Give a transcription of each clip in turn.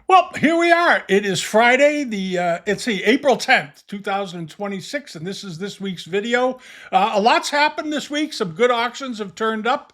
Well, here we are. It is Friday, April 10th, 2026, and this is this week's video. A lot's happened this week. Some good auctions have turned up,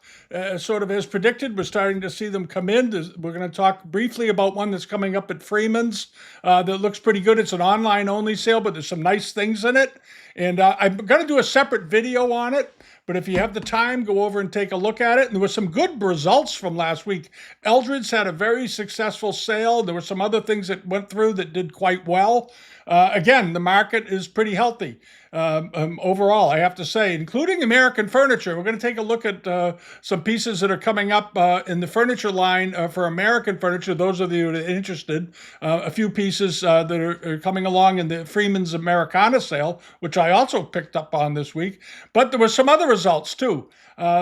sort of as predicted. We're starting to see them come in. We're going to talk briefly about one that's coming up at Freeman's that looks pretty good. It's an online only sale, but there's some nice things in it. And I'm going to do a separate video on it. But if you have the time, go over and take a look at it. And there were some good results from last week. Eldred's had a very successful sale. There were some other things that went through that did quite well. Again, the market is pretty healthy overall, I have to say, including American furniture. We're going to take a look at some pieces that are coming up in the furniture line for American furniture. Those of you that are interested, a few pieces that are coming along in the Freeman's Americana sale, which I also picked up on this week. But there were some other results too.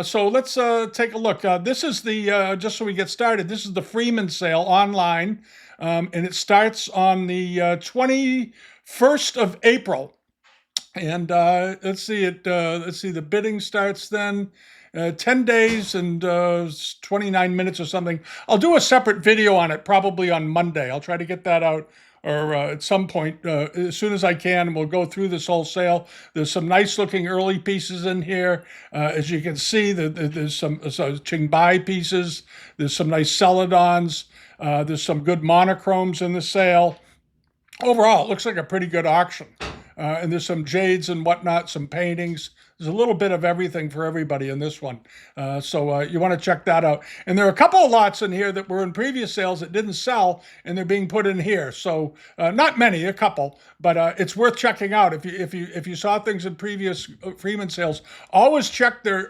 So let's take a look. This is the, just so we get started, this is the Freeman sale online. And it starts on the 21st of April. And let's see, the bidding starts then. 10 days and 29 minutes or something. I'll do a separate video on it probably on Monday. I'll try to get that out or at some point as soon as I can, and we'll go through this whole sale. There's some nice looking early pieces in here. As you can see, there's some Qingbai pieces. There's some nice celadons. There's some good monochromes in the sale. Overall, it looks like a pretty good auction. And there's some jades and whatnot, some paintings. There's a little bit of everything for everybody in this one. So you want to check that out. And there are a couple of lots in here that were in previous sales that didn't sell, and they're being put in here. So not many, a couple, but it's worth checking out. If you saw things in previous Freeman sales, always check their,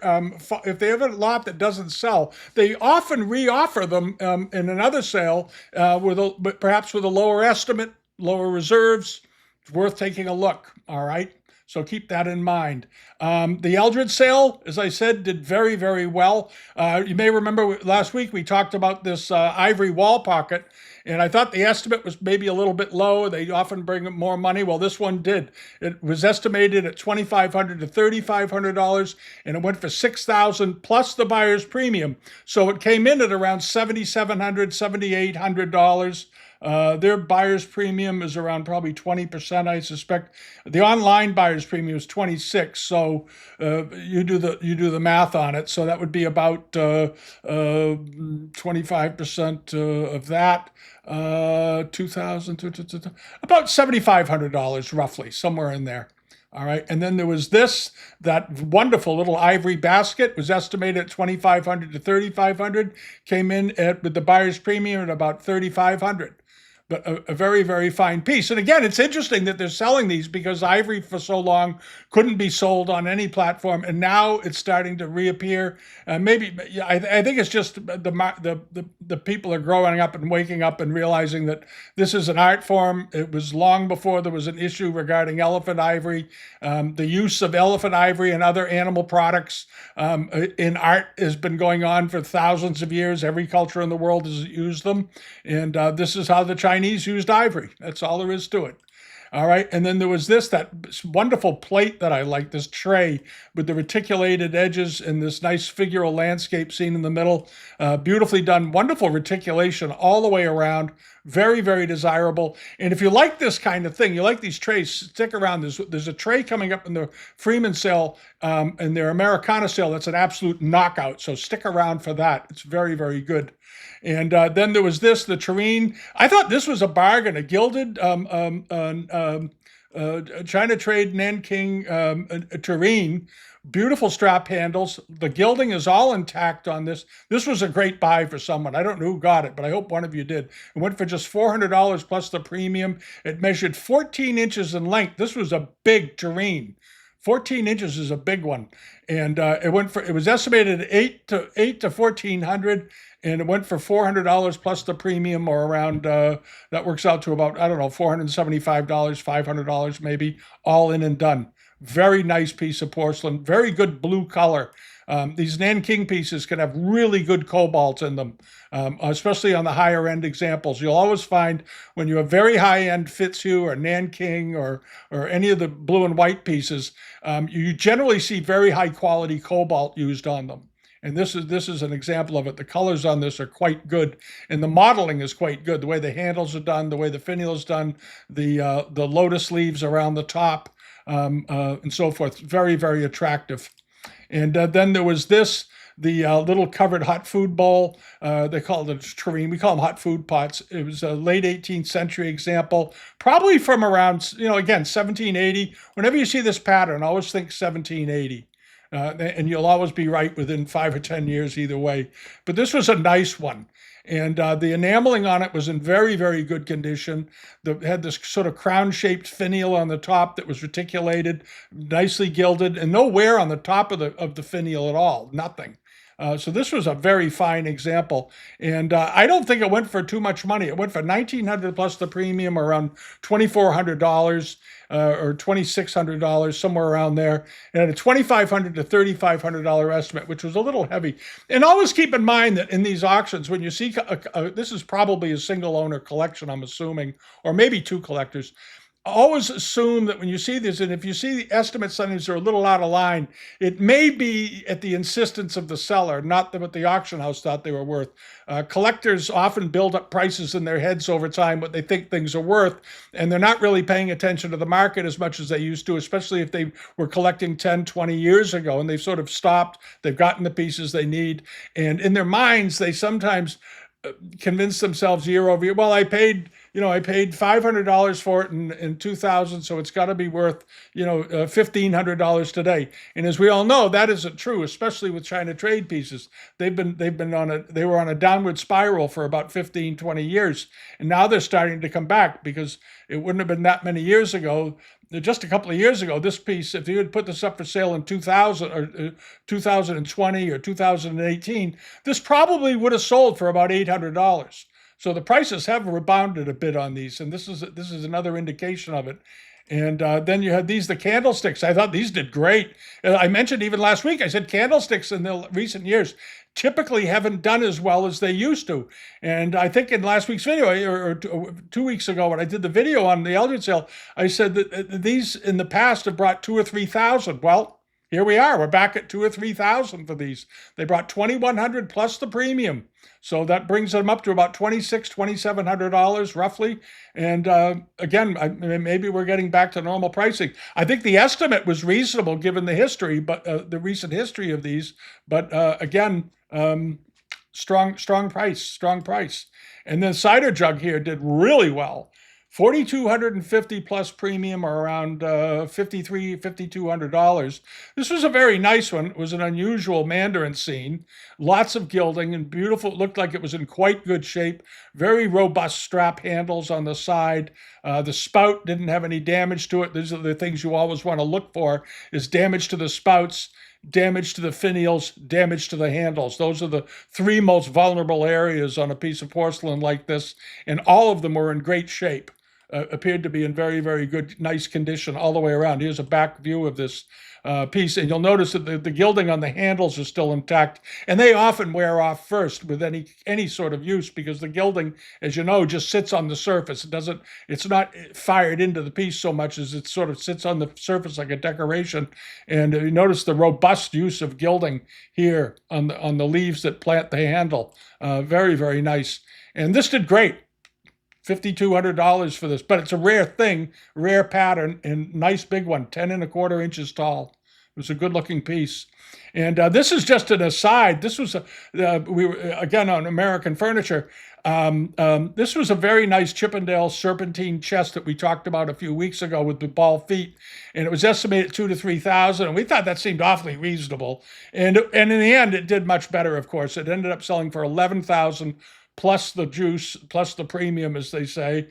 if they have a lot that doesn't sell, they often re-offer them in another sale perhaps with a lower estimate, lower reserves. It's worth taking a look, all right? So keep that in mind. The Eldred sale, as I said, did very, very well. You may remember last week we talked about this ivory wall pocket, and I thought the estimate was maybe a little bit low. They often bring more money. Well, this one did. It was estimated at $2,500 to $3,500, and it went for $6,000 plus the buyer's premium. So it came in at around $7,700, $7,800. Their buyer's premium is around probably 20%, I suspect. The online buyer's premium is 26%, so you do the math on it. So that would be about 25% of that. 2,000, about $7,500 roughly, somewhere in there. All right, and then there was that wonderful little ivory basket was estimated at $2,500 to $3,500, came in with the buyer's premium at about $3,500. But a very, very fine piece. And again, it's interesting that they're selling these because ivory for so long couldn't be sold on any platform, and now it's starting to reappear. Maybe I think it's just the people are growing up and waking up and realizing that this is an art form. It was long before there was an issue regarding elephant ivory. The use of elephant ivory and other animal products in art has been going on for thousands of years. Every culture in the world has used them, and this is how the Chinese used ivory. That's all there is to it. All right, and then there was that wonderful plate that I like, this tray with the reticulated edges and this nice figural landscape scene in the middle. Beautifully done, wonderful reticulation all the way around. Very, very desirable. And if you like this kind of thing, you like these trays, stick around. There's a tray coming up in the Freeman sale, in their Americana sale, that's an absolute knockout. So stick around for that. It's very, very good. And then there was the tureen. I thought this was a bargain, a gilded China Trade Nanking tureen. Beautiful strap handles. The gilding is all intact on this. This was a great buy for someone. I don't know who got it, but I hope one of you did. It went for just $400 plus the premium. It measured 14 inches in length. This was a big tureen. 14 inches is a big one. And it was estimated at $8 to $1,400. And it went for $400 plus the premium, or around, that works out to about, I don't know, $475, $500 maybe, all in and done. Very nice piece of porcelain, very good blue color. These Nanking pieces can have really good cobalt in them, especially on the higher end examples. You'll always find when you have very high end Fitzhugh or Nanking or any of the blue and white pieces, you generally see very high quality cobalt used on them. And this is an example of it. The colors on this are quite good, and the modeling is quite good. The way the handles are done, the way the finial is done, the lotus leaves around the top, and so forth. Very, very attractive. And then there was this, the little covered hot food bowl. They call it a tureen. We call them hot food pots. It was a late 18th century example, probably from around, again, 1780. Whenever you see this pattern, always think 1780. And you'll always be right within 5 or 10 years either way. But this was a nice one. And the enameling on it was in very, very good condition. It had this sort of crown-shaped finial on the top that was reticulated, nicely gilded, and no wear on the top of the finial at all, nothing. So this was a very fine example, and I don't think it went for too much money. It went for $1,900 plus the premium, around $2,400 or $2,600, somewhere around there, and a $2,500 to $3,500 estimate, which was a little heavy. And always keep in mind that in these auctions, when you see this is probably a single owner collection, I'm assuming, or maybe two collectors. Always assume that when you see this, and if you see the estimates on these are a little out of line, it may be at the insistence of the seller, not what the auction house thought they were worth. Collectors often build up prices in their heads over time, what they think things are worth, and they're not really paying attention to the market as much as they used to, especially if they were collecting 10, 20 years ago, and they've sort of stopped, they've gotten the pieces they need, and in their minds, they sometimes convince themselves year over year, well, I paid $500 for it in 2000, so it's got to be worth, $1,500 today. And as we all know, that isn't true, especially with China trade pieces. They were on a downward spiral for about 15, 20 years. And now they're starting to come back, because it wouldn't have been that many years ago. Just a couple of years ago, this piece, if you had put this up for sale in 2000 or 2020 or 2018, this probably would have sold for about $800. So the prices have rebounded a bit on these, and this is another indication of it. And then you had the candlesticks. I thought these did great. I mentioned even last week, I said candlesticks in the recent years typically haven't done as well as they used to. And I think in last week's video, or 2 weeks ago when I did the video on the Eldred sale, I said that these in the past have brought 2,000 or 3,000. Well, here we are. We're back at 2,000 or 3,000 for these. They brought $2,100 plus the premium. So that brings them up to about $2,600, $2,700 roughly. And again, maybe we're getting back to normal pricing. I think the estimate was reasonable given the history, but the recent history of these. But again, strong price. And then cider jug here did really well. $4,250 plus premium, or around $5,300, $5,200. This was a very nice one. It was an unusual Mandarin scene. Lots of gilding and beautiful. It looked like it was in quite good shape. Very robust strap handles on the side. The spout didn't have any damage to it. These are the things you always want to look for, is damage to the spouts, damage to the finials, damage to the handles. Those are the three most vulnerable areas on a piece of porcelain like this, and all of them were in great shape. Appeared to be in very, very good, nice condition all the way around. Here's a back view of this piece, and you'll notice that the gilding on the handles is still intact, and they often wear off first with any sort of use, because the gilding, as you know, just sits on the surface. It's not fired into the piece so much as it sort of sits on the surface like a decoration. And you notice the robust use of gilding here on the leaves that plant the handle. Very, very nice. And this did great. $5,200 for this, but it's a rare thing, rare pattern, and nice big one, 10 1/4 inches tall. It was a good looking piece. And this is just an aside. This was we were again on American Furniture. This was a very nice Chippendale serpentine chest that we talked about a few weeks ago with the ball feet, and it was estimated at 2,000 to 3,000, and we thought that seemed awfully reasonable. And in the end, it did much better. Of course, it ended up selling for 11,000. Plus the juice, plus the premium, as they say,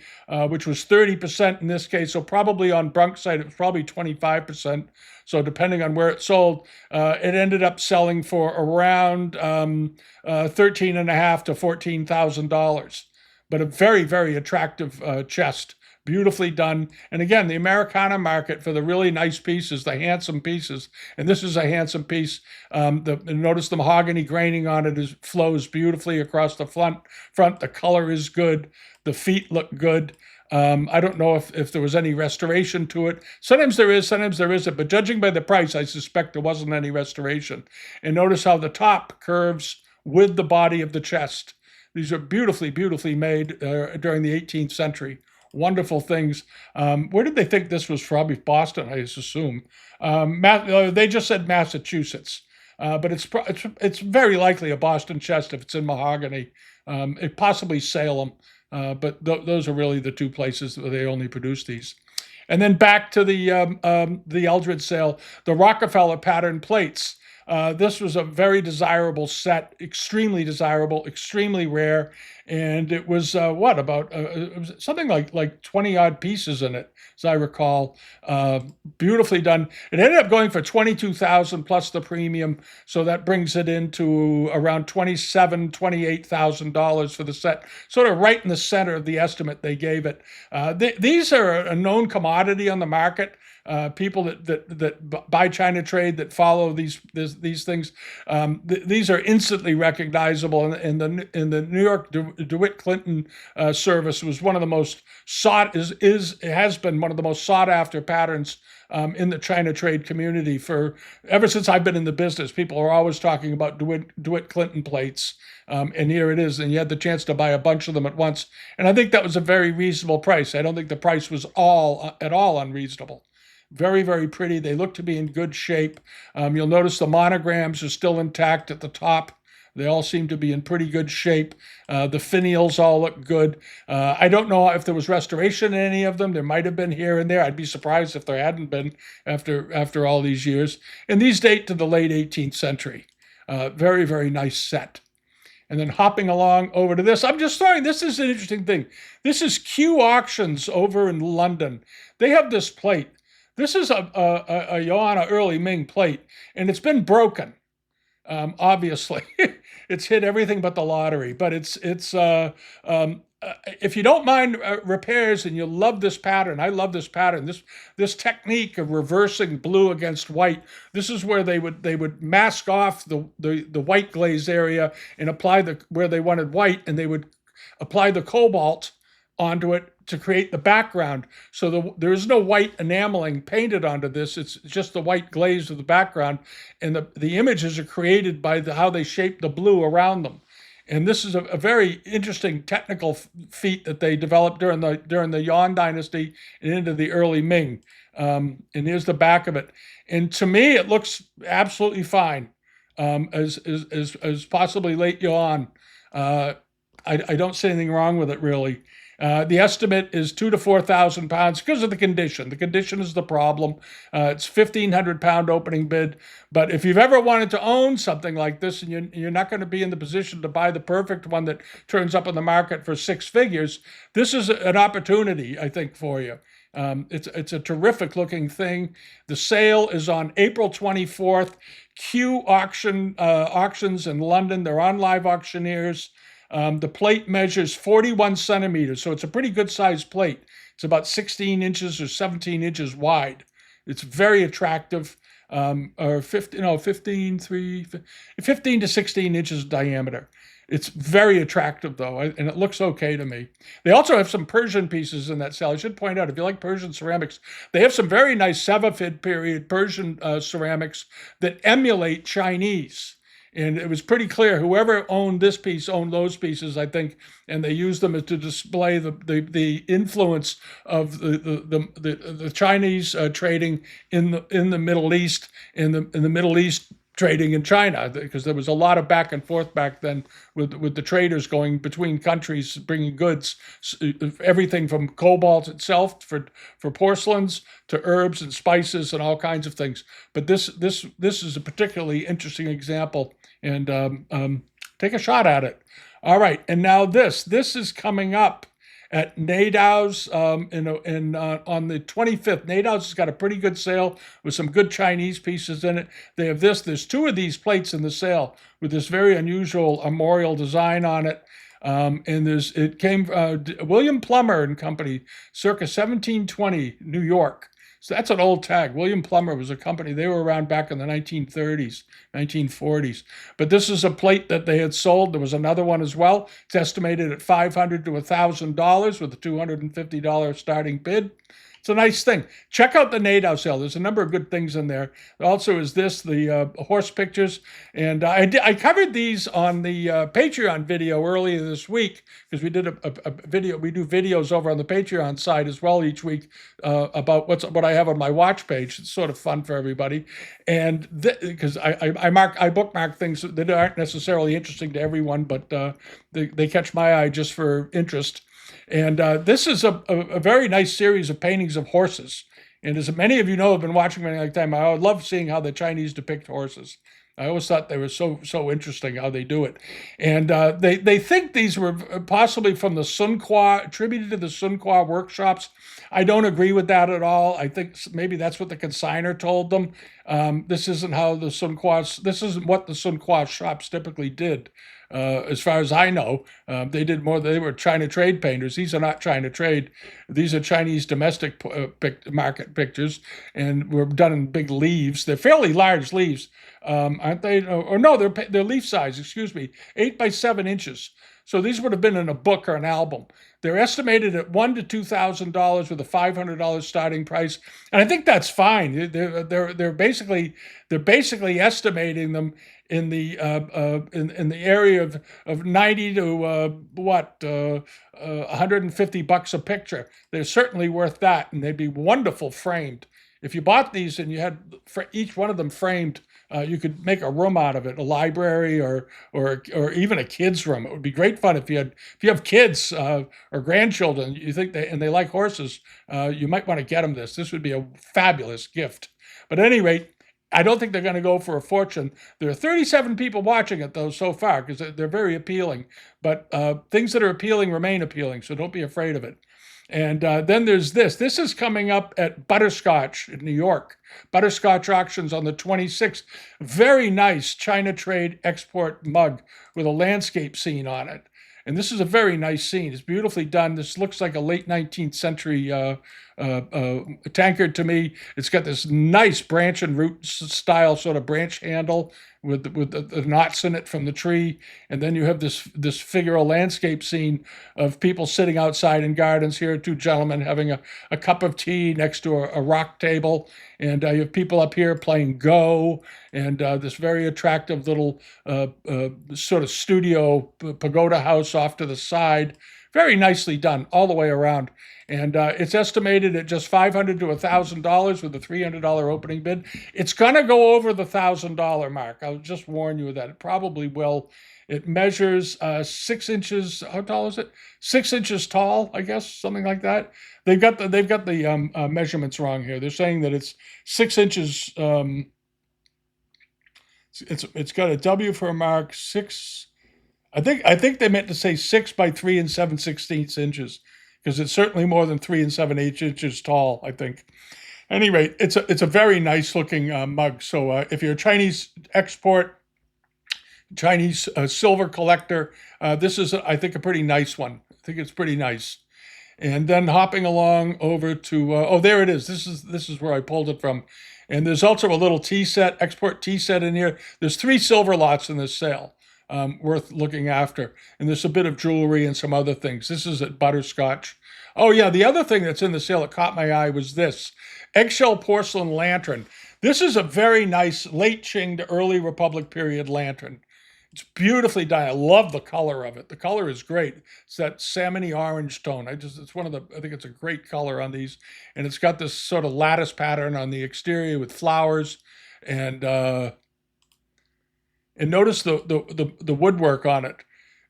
which was 30% in this case. So probably on Brunk's side, it was probably 25%. So depending on where it sold, it ended up selling for around $13,500 to $14,000. But a very, very attractive chest. Beautifully done. And again, the Americana market for the really nice pieces, the handsome pieces, and this is a handsome piece. Notice the mahogany graining on it flows beautifully across the front. The color is good. The feet look good. I don't know if there was any restoration to it. Sometimes there is, sometimes there isn't. But judging by the price, I suspect there wasn't any restoration. And notice how the top curves with the body of the chest. These are beautifully, beautifully made during the 18th century. Wonderful things. Where did they think this was from? Boston, I assume. They just said Massachusetts. But it's very likely a Boston chest if it's in mahogany. It possibly Salem, but those are really the two places where they only produce these. And then back to the Eldred sale, the Rockefeller pattern plates. This was a very desirable set, extremely desirable, extremely rare, and it was about it was something like 20 odd pieces in it, as I recall. Beautifully done. It ended up going for 22,000 plus the premium, so that brings it into around $28,000 for the set, sort of right in the center of the estimate they gave it. These are a known commodity on the market. People that buy China trade, that follow these things, these are instantly recognizable. And in the New York DeWitt Clinton service was one of the most has been one of the most sought after patterns in the China trade community ever since I've been in the business. People are always talking about DeWitt Clinton plates, and here it is. And you had the chance to buy a bunch of them at once. And I think that was a very reasonable price. I don't think the price was at all unreasonable. Very, very pretty. They look to be in good shape. You'll notice the monograms are still intact at the top. They all seem to be in pretty good shape. The finials all look good. I don't know if there was restoration in any of them. There might have been here and there. I'd be surprised if there hadn't been after all these years. And these date to the late 18th century. Very, very nice set. And then hopping along over to this, I'm just throwing, this is an interesting thing. This is Q Auctions over in London. They have this plate. This is a Joanna early Ming plate, and it's been broken. Obviously, it's hit everything but the lottery. But if you don't mind repairs and you love this pattern, I love this pattern. This technique of reversing blue against white. This is where they would mask off the white glaze area and apply where they wanted white, and they would apply the cobalt onto it to create the background. So there is no white enameling painted onto this. It's just the white glaze of the background. And the images are created by how they shape the blue around them. And this is a very interesting technical feat that they developed during the Yuan dynasty and into the early Ming. And here's the back of it. And to me, it looks absolutely fine, as possibly late Yuan. I don't see anything wrong with it, really. The estimate is 2,000 to 4,000 pounds because of the condition. The condition is the problem. It's £1,500 opening bid. But if you've ever wanted to own something like this, and you're not going to be in the position to buy the perfect one that turns up in the market for six figures, this is an opportunity, I think, for you. It's a terrific looking thing. The sale is on April 24th. Q auctions in London. They're on Live Auctioneers. The plate measures 41 centimeters, so it's a pretty good sized plate. It's about 16 inches or 17 inches wide. It's very attractive, or 15 to 16 inches diameter. It's very attractive, though, and it looks okay to me. They also have some Persian pieces in that sale. I should point out, if you like Persian ceramics, they have some very nice Safavid period Persian ceramics that emulate Chinese. And it was pretty clear whoever owned this piece owned those pieces, I think, and they used them to display the influence of the Chinese trading in the Middle East, in the Middle East trading in China, because there was a lot of back and forth back then with the traders going between countries, bringing goods, everything from cobalt itself for porcelains to herbs and spices and all kinds of things. But this is a particularly interesting example, and take a shot at it. All right, and now this is coming up at Nadau's on the 25th. Nadau's has got a pretty good sale with some good Chinese pieces in it. They have this. There's two of these plates in the sale with this very unusual armorial design on it. And it came William Plummer and Company, circa 1720, New York. So that's an old tag. William Plummer was a company. They were around back in the 1930s, 1940s. But this is a plate that they had sold. There was another one as well. It's estimated at $500 to $1,000 with a $250 starting bid. It's a nice thing. Check out the Nadeau sale. There's a number of good things in there. Also, is this the horse pictures? And I covered these on the Patreon video earlier this week because we did a video. We do videos over on the Patreon side as well each week about what I have on my watch page. It's sort of fun for everybody, and because I bookmark things that aren't necessarily interesting to everyone, but they catch my eye just for interest. And this is a very nice series of paintings of horses. And as many of you know, have been watching me like time, I love seeing how the Chinese depict horses. I always thought they were so interesting how they do it. And they think these were possibly from the Sun Qua, attributed to the Sun Qua workshops. I don't agree with that at all. I think maybe that's what the consignor told them. This isn't what the Sun Qua shops typically did. As far as I know, they were China trade painters. These are not China trade. These are Chinese domestic market pictures, and were done in big leaves. They're fairly large leaves, aren't they? Or no, they're leaf size, excuse me, 8 by 7 inches. So these would have been in a book or an album. They're estimated at $1,000 to $2,000 with a $500 starting price, and I think that's fine. They're basically estimating them in the area of 90 to $150 a picture. They're certainly worth that, and they'd be wonderful framed. If you bought these and you had each one of them framed, you could make a room out of it, a library or even a kid's room. It would be great fun if you have kids or grandchildren. You think they like horses, you might want to get them this. This would be a fabulous gift. But at any rate, I don't think they're going to go for a fortune. There are 37 people watching it, though, so far, because they're very appealing. But things that are appealing remain appealing, so don't be afraid of it. And then there's this. This is coming up at Butterscotch in New York. Butterscotch auctions on the 26th. Very nice China trade export mug with a landscape scene on it. And this is a very nice scene. It's beautifully done. This looks like a late 19th century tankard to me. It's got this nice branch and root style sort of branch handle with the knots in it from the tree, and then you have this figure, a landscape scene of people sitting outside in gardens. Here are two gentlemen having a cup of tea next to a rock table, and you have people up here playing Go, and this very attractive little sort of studio pagoda house off to the side. Very nicely done all the way around. And it's estimated at just $500 to $1,000 with a $300 opening bid. It's going to go over the $1,000 mark. I'll just warn you that it probably will. It measures 6 inches. How tall is it? 6 inches tall, I guess, something like that. They've got the measurements wrong here. They're saying that it's 6 inches. It's got a W for a mark. 6. I think they meant to say 6 by 3 7/16 inches. Because it's certainly more than 3 7/8 inches tall, I think. At any rate, it's a very nice looking mug. So if you're a Chinese export, Chinese silver collector, this is, I think, a pretty nice one. I think it's pretty nice. And then hopping along over to, there it is. This is where I pulled it from. And there's also a little tea set, export tea set in here. There's 3 silver lots in this sale. Worth looking after. And there's a bit of jewelry and some other things. This is at Butterscotch. Oh yeah, the other thing that's in the sale that caught my eye was this eggshell porcelain lantern. This is a very nice late Qing to early Republic period lantern. It's beautifully done. I love the color of it. The color is great. It's that salmony orange tone. I think it's a great color on these. And it's got this sort of lattice pattern on the exterior with flowers and notice the woodwork on it.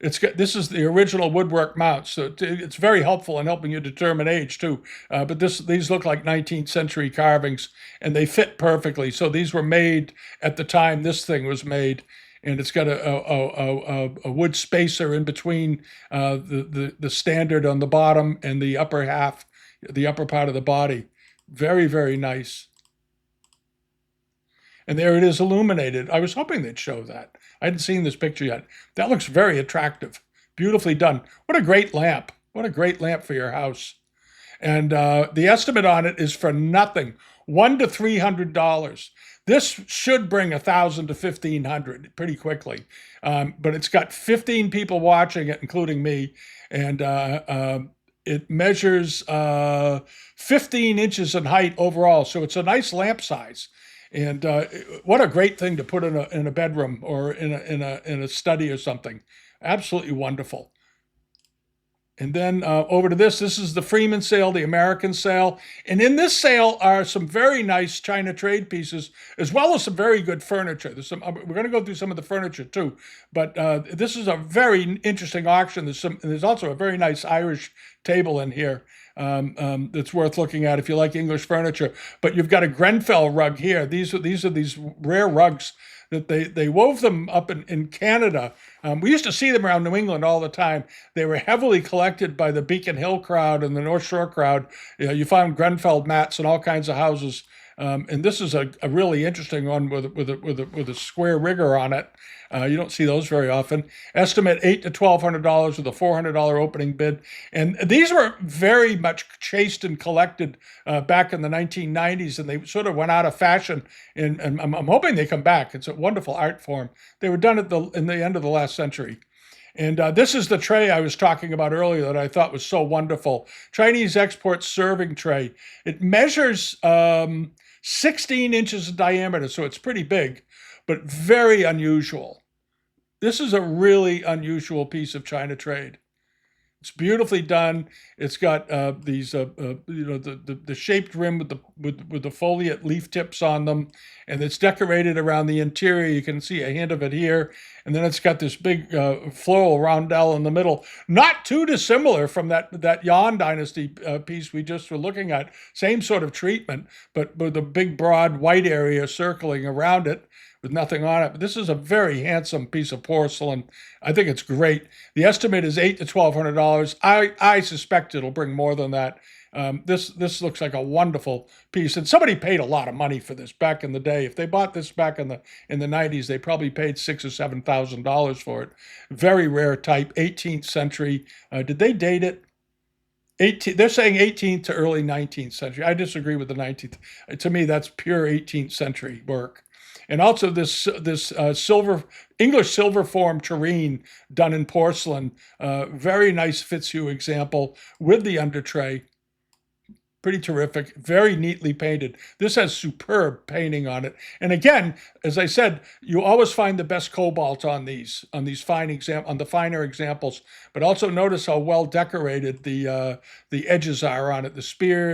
This is the original woodwork mount, so it's very helpful in helping you determine age too. But these look like 19th century carvings, and they fit perfectly. So these were made at the time this thing was made, and it's got a wood spacer in between the standard on the bottom and the upper half, the upper part of the body. Very, very nice. And there it is illuminated. I was hoping they'd show that. I hadn't seen this picture yet. That looks very attractive. Beautifully done. What a great lamp. What a great lamp for your house. And the estimate on it is for nothing, $100 to $300. This should bring 1,000 to 1,500 pretty quickly, but it's got 15 people watching it, including me, and it measures 15 inches in height overall, so it's a nice lamp size. And what a great thing to put in a bedroom or in a study or something. Absolutely wonderful. And then over to this. This is the Freeman sale, the American sale. And in this sale are some very nice China trade pieces, as well as some very good furniture. We're going to go through some of the furniture too. But this is a very interesting auction. There's also a very nice Irish table in here that's worth looking at if you like English furniture. But you've got a Grenfell rug here. These are these rare rugs that they wove them up in Canada. We used to see them around New England all the time. They were heavily collected by the Beacon Hill crowd and the North Shore crowd. You found Grenfell mats in all kinds of houses. And this is a really interesting one with a square rigger on it. You don't see those very often. Estimate $800 to $1,200 with a $400 opening bid. And these were very much chased and collected back in the 1990s, and they sort of went out of fashion. And I'm hoping they come back. It's a wonderful art form. They were done in the end of the last century. And this is the tray I was talking about earlier that I thought was so wonderful. Chinese export serving tray. It measures 16 inches in diameter, so it's pretty big, but very unusual. This is a really unusual piece of China trade. It's beautifully done. It's got these, the shaped rim with the foliate leaf tips on them, and it's decorated around the interior. You can see a hint of it here, and then it's got this big floral rondelle in the middle. Not too dissimilar from that Yuan Dynasty piece we just were looking at. Same sort of treatment, but with a big, broad white area circling around it, with nothing on it. But this is a very handsome piece of porcelain. I think it's great. The estimate is $800 to $1,200. I suspect it'll bring more than that. This looks like a wonderful piece, and somebody paid a lot of money for this back in the day. If they bought this back in the 90s, they probably paid $6,000 or $7,000 for it. Very rare type, 18th century. Did they date it? They're saying 18th to early 19th century. I disagree with the 19th. To me, that's pure 18th century work. And also this English silver form tureen done in porcelain. Very nice Fitzhugh example with the under tray. Pretty terrific, very neatly painted. This has superb painting on it. And again, as I said, you always find the best cobalt on these finer examples. But also notice how well decorated the edges are on it. The spear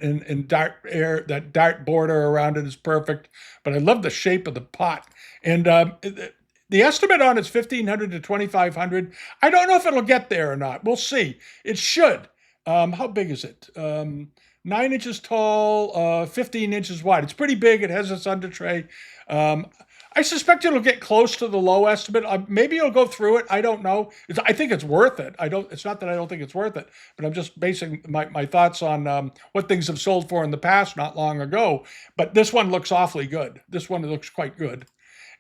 and dart air, that dart border around it is perfect. But I love the shape of the pot. And the estimate on it's $1,500 to $2,500. I don't know if it'll get there or not. We'll see. It should. How big is it? 9 inches tall, 15 inches wide. It's pretty big. It has its under tray. I suspect it'll get close to the low estimate. Maybe it'll go through it. I don't know. I think it's worth it. It's not that I don't think it's worth it, but I'm just basing my thoughts on what things have sold for in the past, not long ago. But this one looks awfully good. This one looks quite good.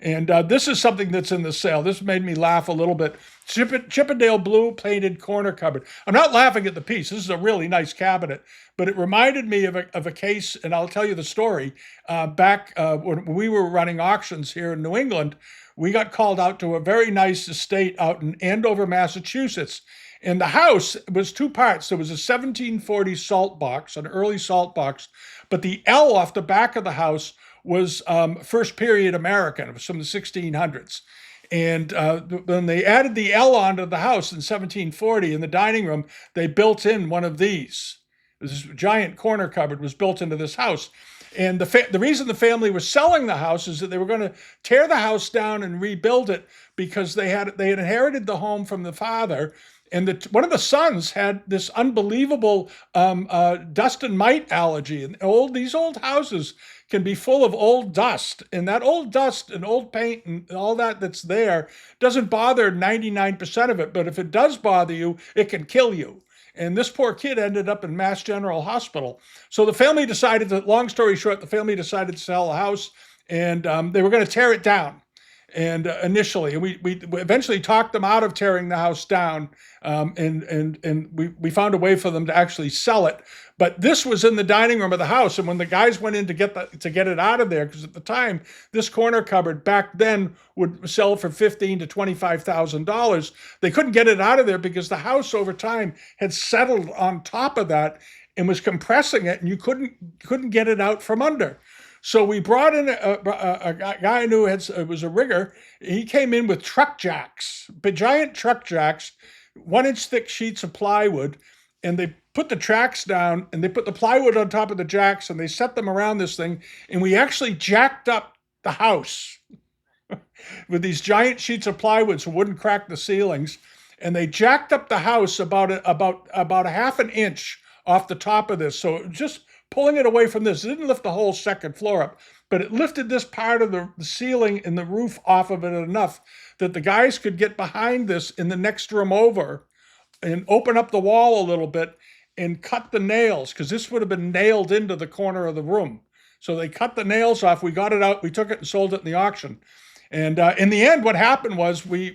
And this is something that's in the sale. This made me laugh a little bit. Chippendale blue painted corner cupboard. I'm not laughing at the piece. This is a really nice cabinet, but it reminded me of a case, and I'll tell you the story. Back when we were running auctions here in New England, we got called out to a very nice estate out in Andover, Massachusetts. And the house was two parts. There was a 1740 salt box, an early salt box, but the L off the back of the house was first period American. It was from the 1600s. And when they added the L onto the house in 1740 in the dining room, they built in one of these. This giant corner cupboard was built into this house. And the reason the family was selling the house is that they were going to tear the house down and rebuild it because they had inherited the home from the father. And one of the sons had this unbelievable dust and mite allergy. And these old houses can be full of old dust. And that old dust and old paint and all that's there doesn't bother 99% of it. But if it does bother you, it can kill you. And this poor kid ended up in Mass General Hospital. So the family decided, long story short, the family decided to sell the house, and they were going to tear it down. and initially, and we eventually talked them out of tearing the house down, and we found a way for them to actually sell it. But this was in the dining room of the house, and when the guys went in to get it out of there, because at the time this corner cupboard back then would sell for $15,000 to $25,000, they couldn't get it out of there because the house over time had settled on top of that and was compressing it, and you couldn't get it out from under. So we brought in a guy I knew was a rigger. He came in with truck jacks, big giant truck jacks, 1 inch thick sheets of plywood, and they put the tracks down and they put the plywood on top of the jacks and they set them around this thing. And we actually jacked up the house with these giant sheets of plywood so it wouldn't crack the ceilings. And they jacked up the house about a half an inch off the top of this. So just pulling it away from this, it didn't lift the whole second floor up, but it lifted this part of the ceiling and the roof off of it enough that the guys could get behind this in the next room over and open up the wall a little bit and cut the nails, because this would have been nailed into the corner of the room. So they cut the nails off. We got it out. We took it and sold it in the auction. And in the end, what happened was we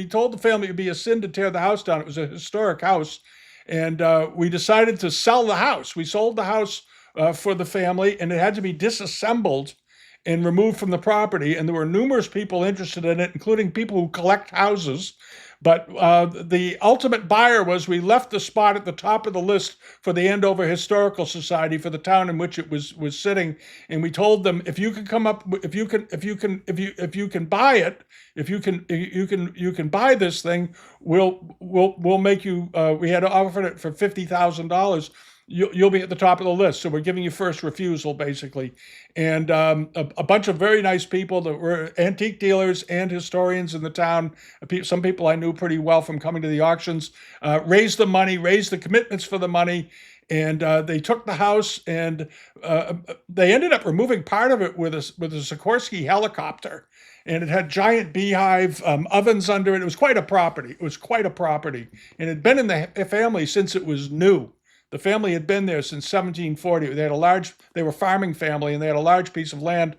told the family it would be a sin to tear the house down. It was a historic house. And we decided to sell the house. We sold the house for the family, and it had to be disassembled and removed from the property. And there were numerous people interested in it, including people who collect houses. But the ultimate buyer was, we left the spot at the top of the list for the Andover Historical Society for the town in which it was sitting, and we told them, if you can come up, if you can buy it, if you can buy this thing, we'll make you. We had offered it for $50,000. You'll be at the top of the list. So we're giving you first refusal, basically. And a bunch of very nice people that were antique dealers and historians in the town, some people I knew pretty well from coming to the auctions, raised the money, raised the commitments for the money, and they took the house, and they ended up removing part of it with a Sikorsky helicopter. And it had giant beehive ovens under it. It was quite a property. And it had been in the family since it was new. The family had been there since 1740. They were a farming family, and they had a large piece of land,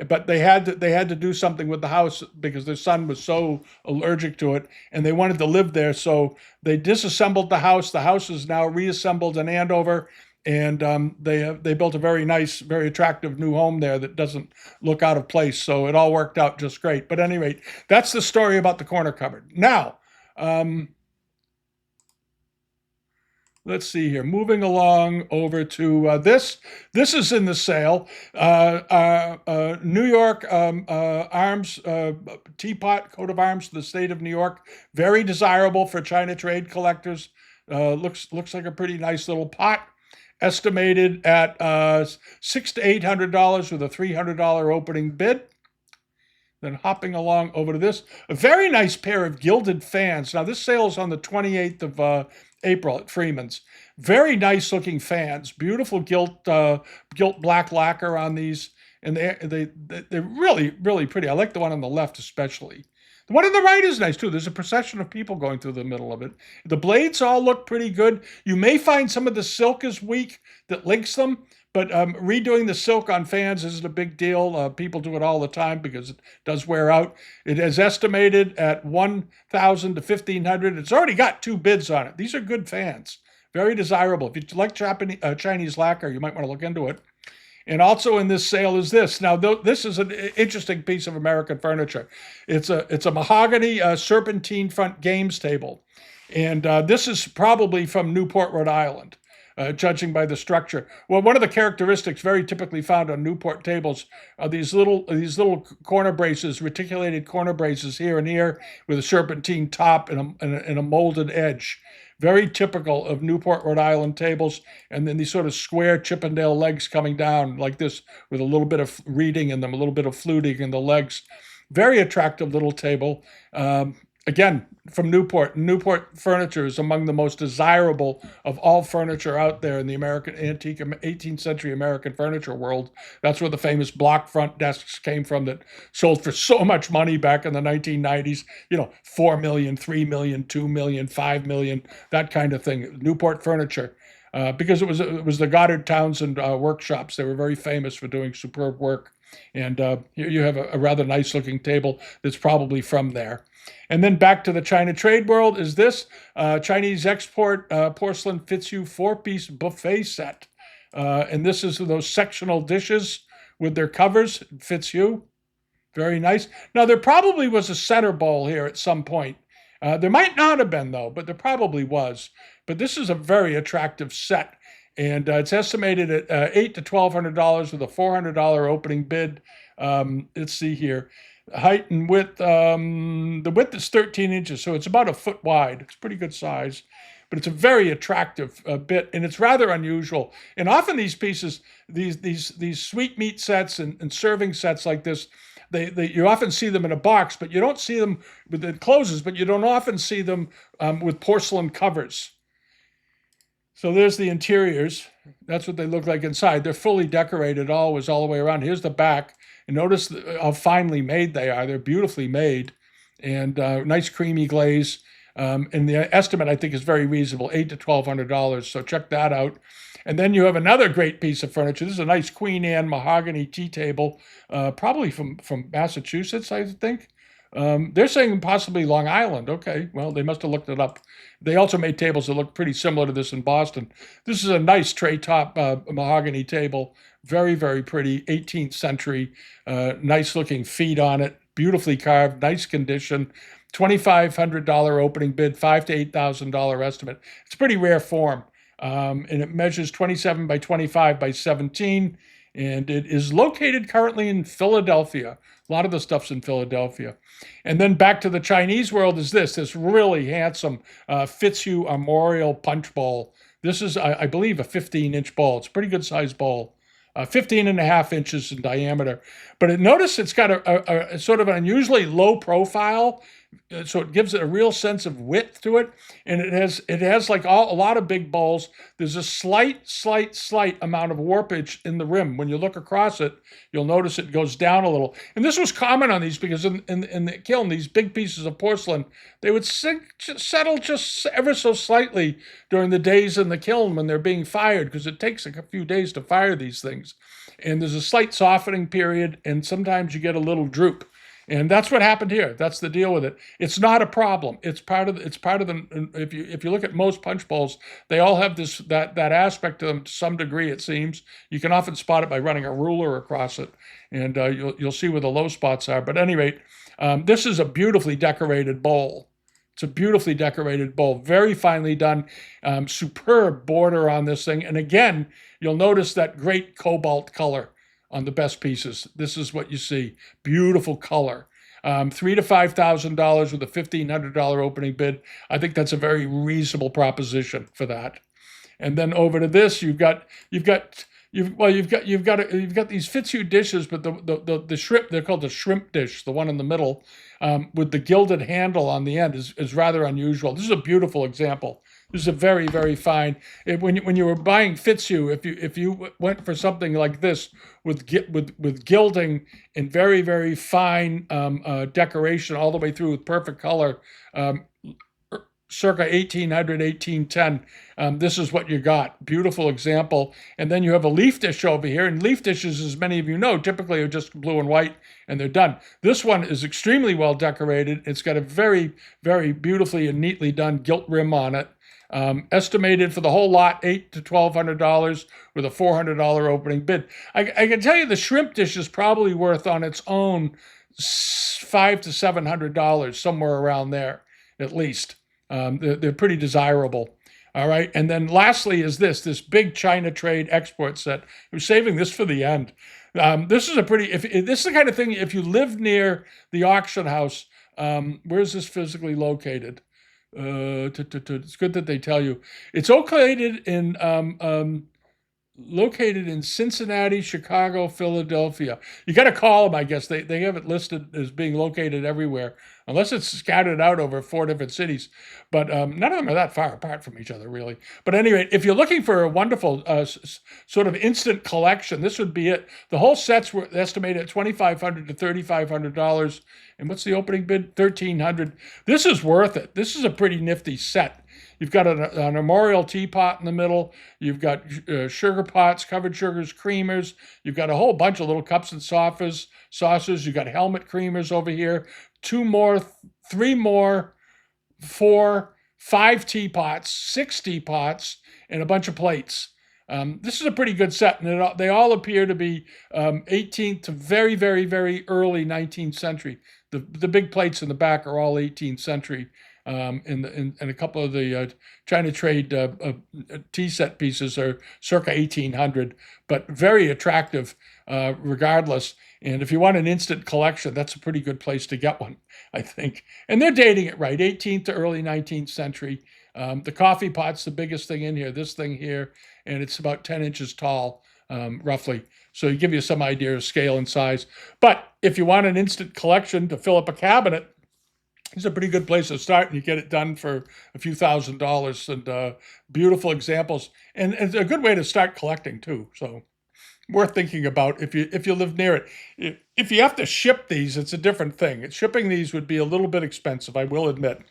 but they had to do something with the house because their son was so allergic to it, and they wanted to live there. So they disassembled the house. The house is now reassembled in Andover, and they built a very nice, very attractive new home there that doesn't look out of place. So it all worked out just great. But at any rate, that's the story about the corner cupboard. Now, let's see here. Moving along over to this. This is in the sale. New York Arms teapot, coat of arms for the state of New York. Very desirable for China trade collectors. Looks like a pretty nice little pot. Estimated at $600 to $800 with a $300 opening bid. Then hopping along over to this, a very nice pair of gilded fans. Now this sale is on the 28th of April at Freeman's. Very nice looking fans, beautiful gilt black lacquer on these, and they're really, really pretty. I like the one on the left especially. The one on the right is nice too. There's a procession of people going through the middle of it. The blades all look pretty good. You may find some of the silk is weak that links them, but redoing the silk on fans isn't a big deal. People do it all the time because it does wear out. It is estimated at $1,000 to $1,500. It's already got 2 bids on it. These are good fans. Very desirable. If you like Chinese lacquer, you might want to look into it. And also in this sale is this. Now, this is an interesting piece of American furniture. It's a mahogany serpentine front games table. And this is probably from Newport, Rhode Island, judging by the structure. Well, one of the characteristics very typically found on Newport tables are these little corner braces, reticulated corner braces here and here with a serpentine top and a molded edge. Very typical of Newport, Rhode Island tables, and then these sort of square Chippendale legs coming down like this with a little bit of reeding in them, a little bit of fluting in the legs. Very attractive little table. Again, from Newport. Newport furniture is among the most desirable of all furniture out there in the American antique 18th century American furniture world. That's where the famous block front desks came from that sold for so much money back in the 1990s. You know, 4 million, 3 million, 2 million, 5 million, that kind of thing. Newport furniture. Because it was the Goddard Townsend workshops. They were very famous for doing superb work. And here you have a rather nice looking table that's probably from there. And then back to the China trade world is this Chinese export porcelain Fitzhugh 4-piece buffet set. And this is those sectional dishes with their covers, Fitzhugh. Very nice. Now, there probably was a center bowl here at some point. There might not have been, though, but there probably was. But this is a very attractive set. And it's estimated at $800 to $1,200 with a $400 opening bid. Let's see here. Height and width. The width is 13 inches, so it's about a foot wide. It's pretty good size. But it's a very attractive bit, and it's rather unusual. And often these pieces, these sweet meat sets and serving sets like this, you often see them in a box, but you don't see them with it closes, but you don't often see them with porcelain covers. So there's the interiors. That's what they look like inside. They're fully decorated always all the way around. Here's the back. And notice how finely made they are. They're beautifully made and nice creamy glaze. And the estimate, I think, is very reasonable, $800 to $1,200. So check that out. And then you have another great piece of furniture. This is a nice Queen Anne mahogany tea table, probably from Massachusetts, I think. They're saying possibly Long Island. Okay, well, they must have looked it up. They also made tables that look pretty similar to this in Boston. This is a nice tray top mahogany table. Very, very pretty, 18th century. Nice looking feet on it. Beautifully carved, nice condition. $2,500 opening bid, $5,000 to $8,000 estimate. It's a pretty rare form. And it measures 27 by 25 by 17, and it is located currently in Philadelphia. A lot of the stuff's in Philadelphia. And then back to the Chinese world is this really handsome Fitzhugh Armorial punch bowl. This is, I believe, a 15-inch bowl. It's a pretty good sized bowl. 15 and a half inches in diameter. But notice it's got a sort of an unusually low profile, so it gives it a real sense of width to it. And it has like a lot of big bowls. There's a slight amount of warpage in the rim. When you look across it, you'll notice it goes down a little. And this was common on these because in the kiln, these big pieces of porcelain, they would settle just ever so slightly during the days in the kiln when they're being fired, because it takes a few days to fire these things. And there's a slight softening period, and sometimes you get a little droop. And that's what happened here. That's the deal with it. It's not a problem. It's part of the. If you look at most punch bowls, they all have that aspect to them to some degree. It seems you can often spot it by running a ruler across it, and you'll see where the low spots are. But at any rate, this is a beautifully decorated bowl. It's a beautifully decorated bowl, very finely done, superb border on this thing. And again, you'll notice that great cobalt color on the best pieces. This is what you see. Beautiful color. $3,000 to $5,000 with a $1,500 opening bid. I think that's a very reasonable proposition for that. And then over to this, you've got these Fitzhugh dishes, but the shrimp, they're called the shrimp dish, the one in the middle, with the gilded handle on the end is rather unusual. This is a beautiful example. This is a very, very fine. When you were buying Fitzhugh, if you went for something like this with gilding and very, very fine decoration all the way through with perfect color, circa 1800, 1810. This is what you got. Beautiful example. And then you have a leaf dish over here. And leaf dishes, as many of you know, typically are just blue and white, and they're done. This one is extremely well decorated. It's got a very, very beautifully and neatly done gilt rim on it. Estimated for the whole lot, $800 to $1,200 with a $400 opening bid. I can tell you the shrimp dish is probably worth on its own $500 to $700, somewhere around there, at least. They're pretty desirable. All right. And then lastly is this big China trade export set. I'm saving this for the end. This is this is the kind of thing, if you live near the auction house, where is this physically located? It's good that they tell you. It's located in Cincinnati, Chicago, Philadelphia. You got to call them, I guess. They have it listed as being located everywhere, unless it's scattered out over 4 different cities. But none of them are that far apart from each other, really. But anyway, if you're looking for a wonderful sort of instant collection, this would be it. The whole sets were estimated at $2,500 to $3,500. And what's the opening bid? $1,300. This is worth it. This is a pretty nifty set. You've got an armorial teapot in the middle. You've got sugar pots, covered sugars, creamers. You've got a whole bunch of little cups and saucers. You've got helmet creamers over here. 2 more, 3 more, 4, 5 teapots, 6 teapots, and a bunch of plates. This is a pretty good set, and they all appear to be 18th to very, very, very early 19th century. The big plates in the back are all 18th century, and a couple of the China trade tea set pieces are circa 1800, but very attractive regardless. And if you want an instant collection, that's a pretty good place to get one, I think. And they're dating it right, 18th to early 19th century. The coffee pot's the biggest thing in here, this thing here, and it's about 10 inches tall, roughly. So it gives you some idea of scale and size. But if you want an instant collection to fill up a cabinet, it's a pretty good place to start, and you get it done for a few $1,000s, and beautiful examples. And it's a good way to start collecting too. So worth thinking about if you live near it. If you have to ship these, it's a different thing. Shipping these would be a little bit expensive, I will admit.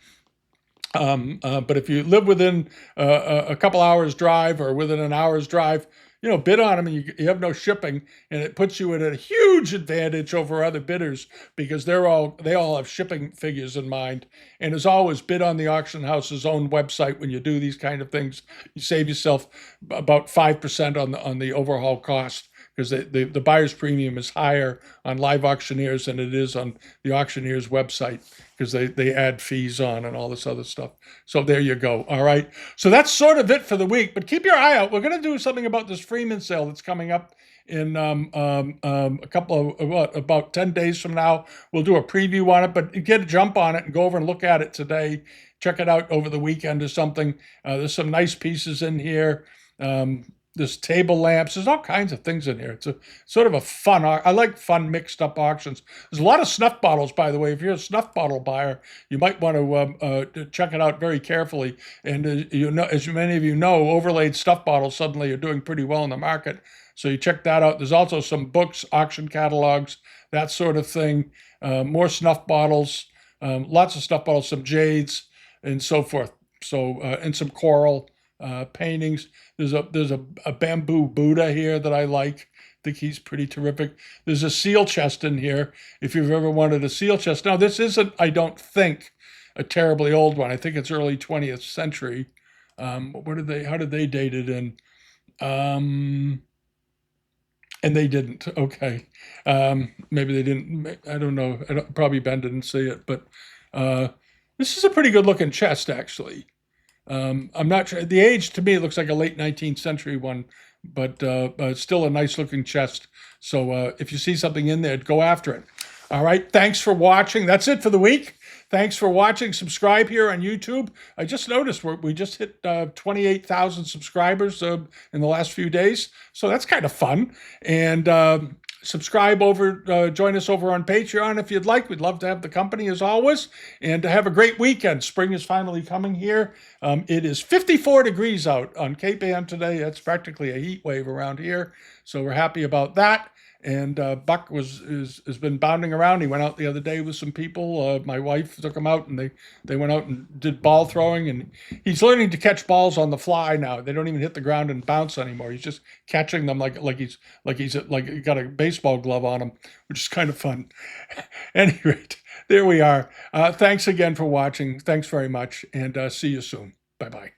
But if you live within a couple hours drive or within an hour's drive, bid on them, and you have no shipping, and it puts you at a huge advantage over other bidders because they all have shipping figures in mind. And as always, bid on the auction house's own website when you do these kind of things. You save yourself about 5% on the overhaul cost, because the buyer's premium is higher on live auctioneers than it is on the auctioneer's website, because they add fees on and all this other stuff. So there you go. All right. So that's sort of it for the week, but keep your eye out. We're going to do something about this Freeman sale that's coming up in a couple of, about 10 days from now. We'll do a preview on it, but get a jump on it and go over and look at it today. Check it out over the weekend or something. There's some nice pieces in here. There's table lamps. There's all kinds of things in here. It's a sort of a fun. I like fun mixed up auctions. There's a lot of snuff bottles, by the way. If you're a snuff bottle buyer, you might want to check it out very carefully. And as many of you know, overlaid snuff bottles suddenly are doing pretty well in the market. So you check that out. There's also some books, auction catalogs, that sort of thing. More snuff bottles, lots of snuff bottles, some jades, and so forth. So and some coral. Paintings. There's a bamboo Buddha here that I like. I think he's pretty terrific. There's a seal chest in here, if you've ever wanted a seal chest. Now, this isn't, I don't think, a terribly old one. I think it's early 20th century. How did they date it in? And they didn't. Okay. Maybe they didn't. I don't know. Probably Ben didn't see it, but this is a pretty good looking chest, actually. I'm not sure. The age, to me, it looks like a late 19th century one, but still a nice looking chest. So if you see something in there, go after it. All right. Thanks for watching. That's it for the week. Thanks for watching. Subscribe here on YouTube. I just noticed we just hit 28,000 subscribers in the last few days. So that's kind of fun. And subscribe over, join us over on Patreon if you'd like. We'd love to have the company as always, and to have a great weekend. Spring is finally coming here. It is 54 degrees out on Cape Ann today. That's practically a heat wave around here. So we're happy about that. And Buck has been bounding around. He went out the other day with some people. My wife took him out, and they went out and did ball throwing. And he's learning to catch balls on the fly now. They don't even hit the ground and bounce anymore. He's just catching them like he's got a baseball glove on him, which is kind of fun. At any rate, there we are. Thanks again for watching. Thanks very much, and see you soon. Bye-bye.